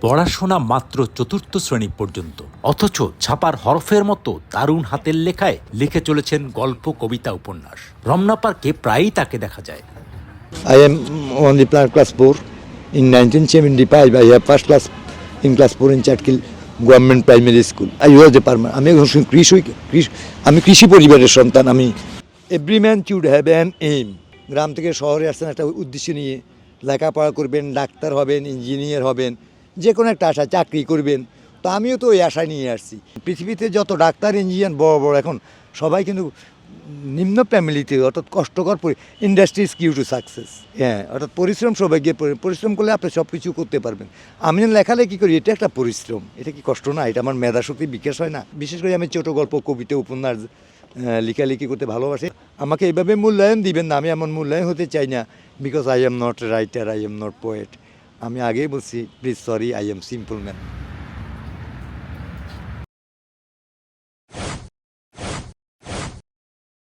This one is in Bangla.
পড়াশোনা মাত্র চতুর্থ শ্রেণী পর্যন্ত, অথচ ছাপার হরফের মতো দারুণ হাতের লেখায় লিখে চলেছেন গল্প, কবিতা, উপন্যাস। রমনা পার্কে প্রায়ই তাকে দেখা যায়। I am only class 4. In 1975, I have first class in class 4 in Chatkill Government Primary School. I was a permanent. আমি কৃষি পরিবারের সন্তান। আমি every man should have an aim. গ্রাম থেকে শহরে আসছেন একটা উদ্দেশ্য নিয়ে, লেখাপড়া করবেন, ডাক্তার হবেন, ইঞ্জিনিয়ার হবেন, যে কোনো একটা আশা, চাকরি করবেন। তো আমিও তো ওই আশা নিয়ে আসছি। পৃথিবীতে যত ডাক্তার, ইঞ্জিনিয়ার বড় বড় এখন সবাই কিন্তু নিম্ন ফ্যামিলিতে, অর্থাৎ কষ্টকর industry is key to success. হ্যাঁ, অর্থাৎ পরিশ্রম সবাইকে, পরিশ্রম করলে আপনি সব কিছু করতে পারবেন। আমি লেখালেখি করি, এটা একটা পরিশ্রম। এটা কি কষ্ট না? এটা আমার মেধাশক্তি বিকাশ হয় না? বিশেষ করে আমি ছোটো গল্প, কবিতা, উপন্যাস লেখালেখি করতে ভালোবাসি। আমাকে এইভাবে মূল্যায়ন দিবেন না, আমি এমন মূল্যায়ন হতে চাই না। Because I am not writer, I am not poet. আমি আগেই বলছি, please sorry, I am simple man.